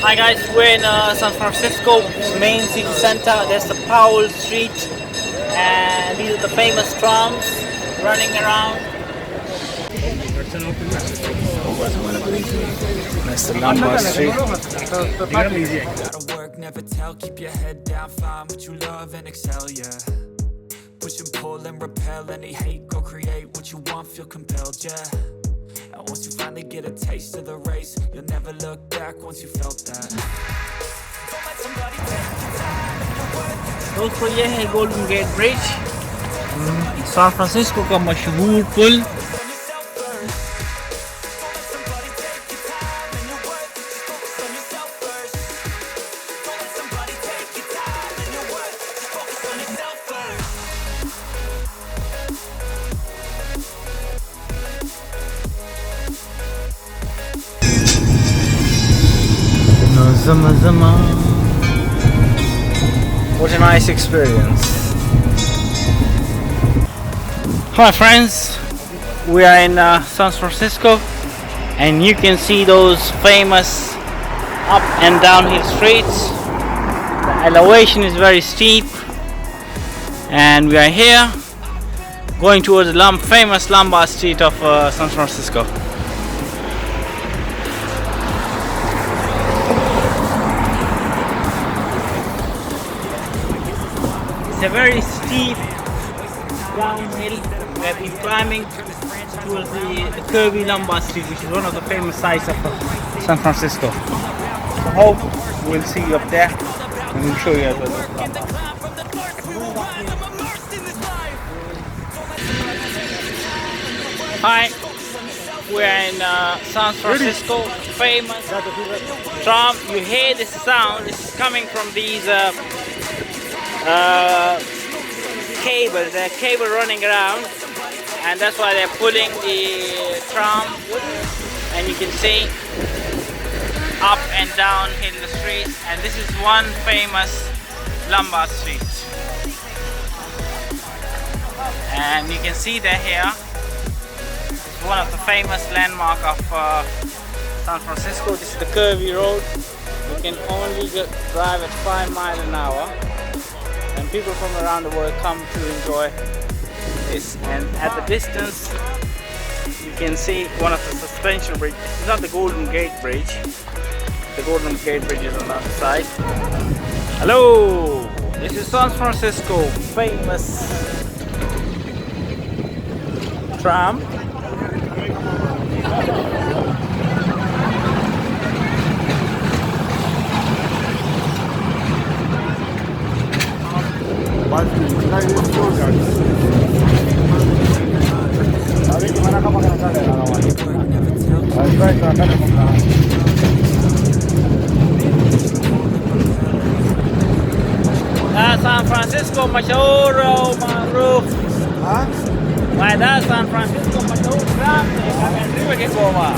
Hi guys, we're in San Francisco main city center. There's the Powell Street, and these are the famous trams running around. That's the Lombard Street. Gotta work, never tell, keep your head down, find what you love and excel, yeah. Push and pull and repel any hate, go create what you want, feel compelled, yeah. And once you finally get a taste of the race, you'll never look back once you felt that. Don't let somebody take your time and your worth. दोस्तों ये है Golden Gate Bridge, San Francisco का मशहूर पुल। What a nice experience. Hi friends, we are in San Francisco, and you can see those famous up and downhill streets. The elevation is very steep, and we are here going towards the famous Lombard Street of San Francisco. It's a very steep downhill. We have been climbing towards the curvy Lombard Street, which is one of the famous sites of San Francisco. I hope we'll see you up there, and we'll show you as well. Hi, we're in San Francisco, famous tram. You hear this sound, this is coming from these cables. There are cable running around, and that's why they're pulling the tram, and you can see up and down in the streets. And this is one famous Lombard Street, and you can see they're here. It's one of the famous landmark of San Francisco. This is the curvy road. You can only drive at 5 miles an hour. And people from around the world come to enjoy this. And at the distance you can see one of the suspension bridges. It's not the Golden Gate Bridge. The Golden Gate Bridge is on the other side. Hello! This is San Francisco famous tram. San Francisco मशहूर मारूफ मैदान San Francisco मशहूर tram commentary में Goa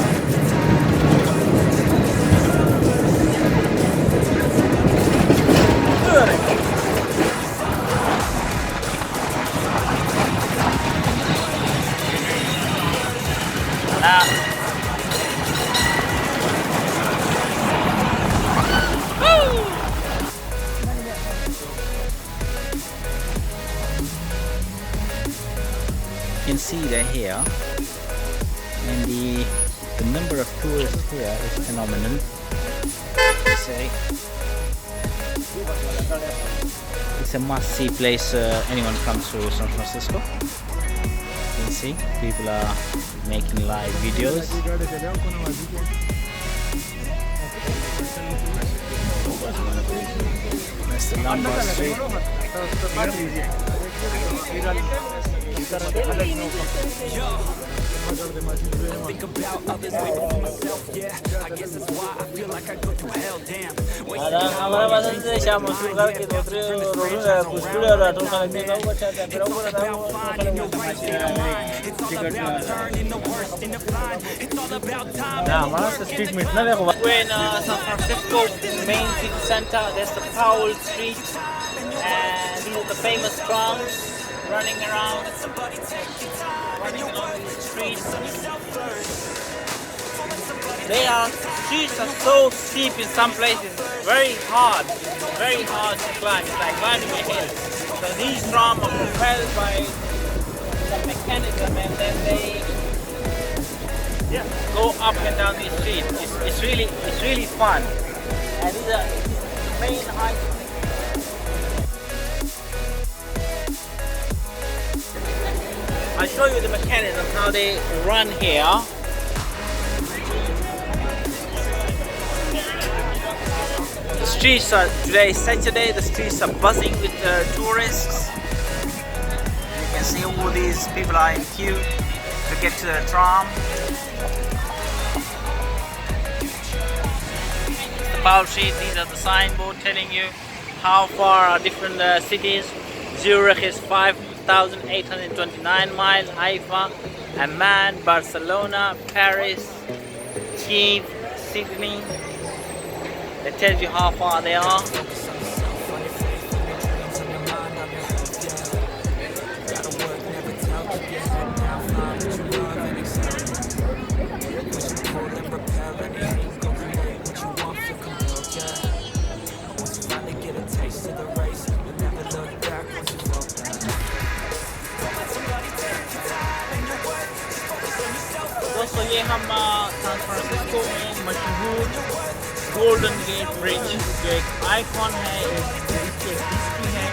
You can see they're here, and the number of tourists here is phenomenal. It's a must-see place. Anyone comes to San Francisco. You can see people are making live videos. That's the Lombard Street. Think about others, wait for myself, yeah. I guess that's why I feel like I go through hell, damn. We're in San Francisco main city center. There's the Powell Street, and these are the famous trams running around along the streets. Streets are so steep in some places. It's very hard. It's very hard to climb. It's like climbing a hill. So these trams are propelled by some mechanism, and then they go up and down these streets. It's really fun. And these are the main heights. I'll show you the mechanism, how they run here. The streets are, today is Saturday, the streets are buzzing with tourists. You can see all these people are in queue to get to the tram. The Bow Street, these are the signboard telling you how far are different cities. Zurich is 5,829 miles, Haifa, Amman, Barcelona, Paris, Kiev, Sydney. It tells you how far they are. दोस्तों ये हम San Francisco में मशहूर golden Gate bridge जो एक icon है, इसकी history है,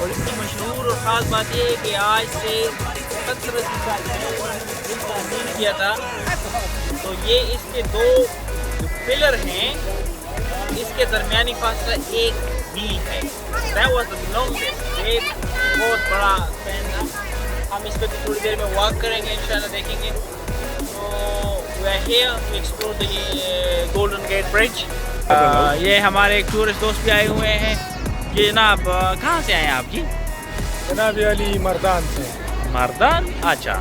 और इसकी मशहूर और ख़ास बात ये है कि आज से 17 साल पहले इसका निर्माण किया था। तो ये इसके दो जो पिलर हैं, इसके दरमियानी फासला एक मील है। That was the longest, ये बहुत बड़ा स्पैन था। हम इस पर थोड़ी देर में वॉक करेंगे, इंशाल्लाह देखेंगे। We are here to explore the Golden Gate Bridge. ये हमारे एक टूरिस्ट दोस्त भी आए हुए हैं। ये जनाब कहाँ से आए हैं आप जी? जनाब अली मर्दान से। मर्दान? अच्छा,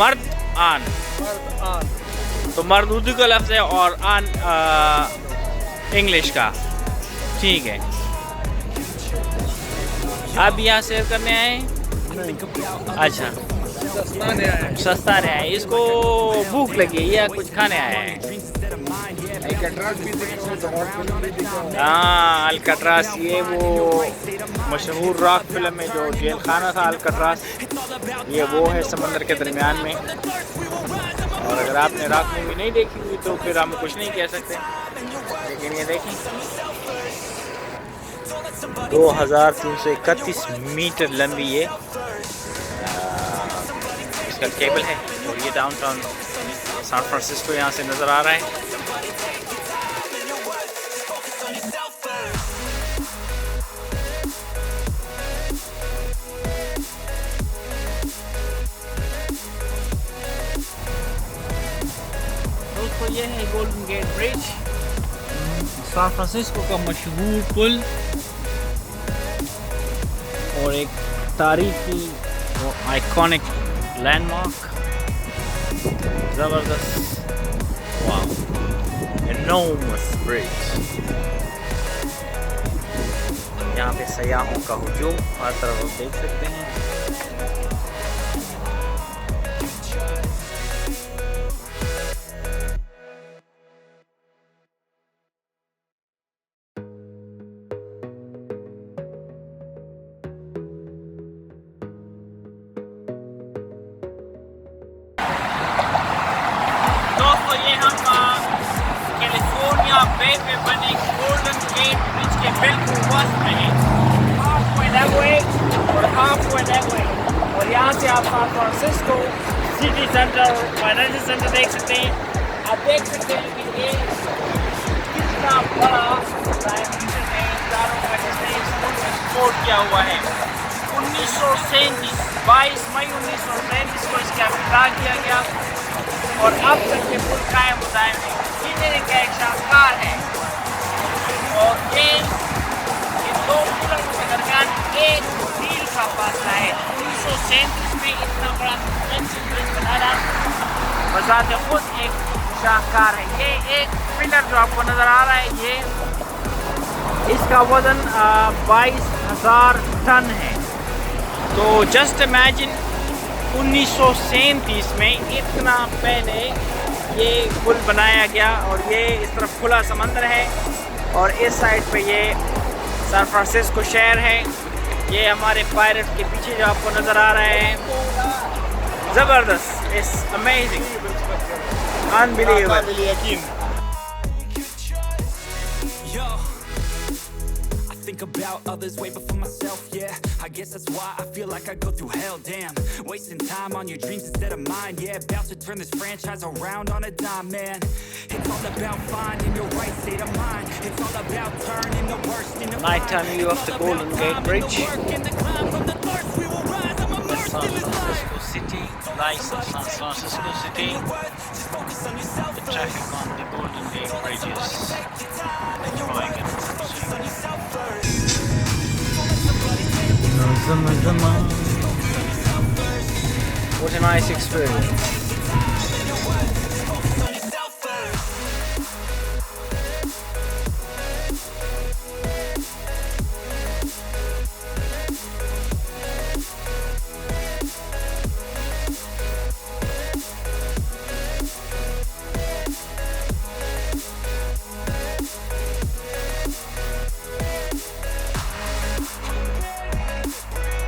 मर्द आन। तो मर्द उर्दू का लफ्ज़ है और आन इंग्लिश का। ठीक है, आप यहाँ सैर करने आए? अच्छा, सस्ता नहीं आया, इसको भूख लगी है या कुछ खाने आया है? हाँ, अल्काट्रास, ये वो मशहूर रॉक फिल्म में जो जेल खाना था अल्काट्रास, ये वो है समंदर के दरमियान में। और अगर आपने रॉक मूवी नहीं देखी हुई तो फिर हम कुछ नहीं कह सकते, लेकिन ये देखें 2331 मीटर लंबी ये केबल है, और ये डाउनटाउन सैन फ्रांसिस्को यहाँ से नज़र आ रहा है। दोस्तों ये है Golden Gate Bridge, San Francisco का मशहूर पुल और एक तारीखी और आइकॉनिक लैंडमार्क। ज़बरदस्त, वाव, enormous bridge। यहाँ पे सयाहों का हुजूम हर तरफ आप देख सकते हैं। ये हम कैलिफोर्निया बे पे बने गोल्डन गेट ब्रिज के बिल्कुल वस्ट में हैं, हाफ वे दैट वे और हाफ वे दैट वे। और यहाँ से आप San Francisco city centre, financial centre देख सकते हैं। आप देख सकते हैं कि ये कितना बड़ा डायमेंशन है, चारों तरफ से सपोर्ट किया हुआ है। 1937 22 मई 1937 को इसका इफ्तिताह किया गया और अब तक के पुल कायम दायम है। इंजीनियरिंग का एक शानदार है, और ये इन दो पुलों के दरमियान एक मील का फासला है। 1937 में इतना बड़ा सस्पेंशन ब्रिज बनाना बजाते खुद एक शाहकार है। ये एक पिलर जो आपको नज़र आ रहा है, ये इसका वज़न 22,000 टन है। तो जस्ट इमेजिन 1937 में इतना पहले ये पुल बनाया गया और ये इस तरफ खुला समंदर है और इस साइड पे ये सैन फ्रांसिस्को शहर है। ये हमारे पायरेट के पीछे जो आपको नज़र आ रहे हैं, ज़बरदस्त, it's amazing, unbelievable. Yo, I think about others way before myself, yeah. I guess that's why I feel like I go through hell, damn. Wasting time on your dreams instead of mine, yeah. About to turn this franchise around on a dime, man. It's all about finding your right state of mind. It's all about turning the worst into Nighttime view of the Golden Gate Bridge. San Francisco City, lights of San Francisco City. The traffic on the Golden Gate Bridge is flowing in full swing. What a nice experience.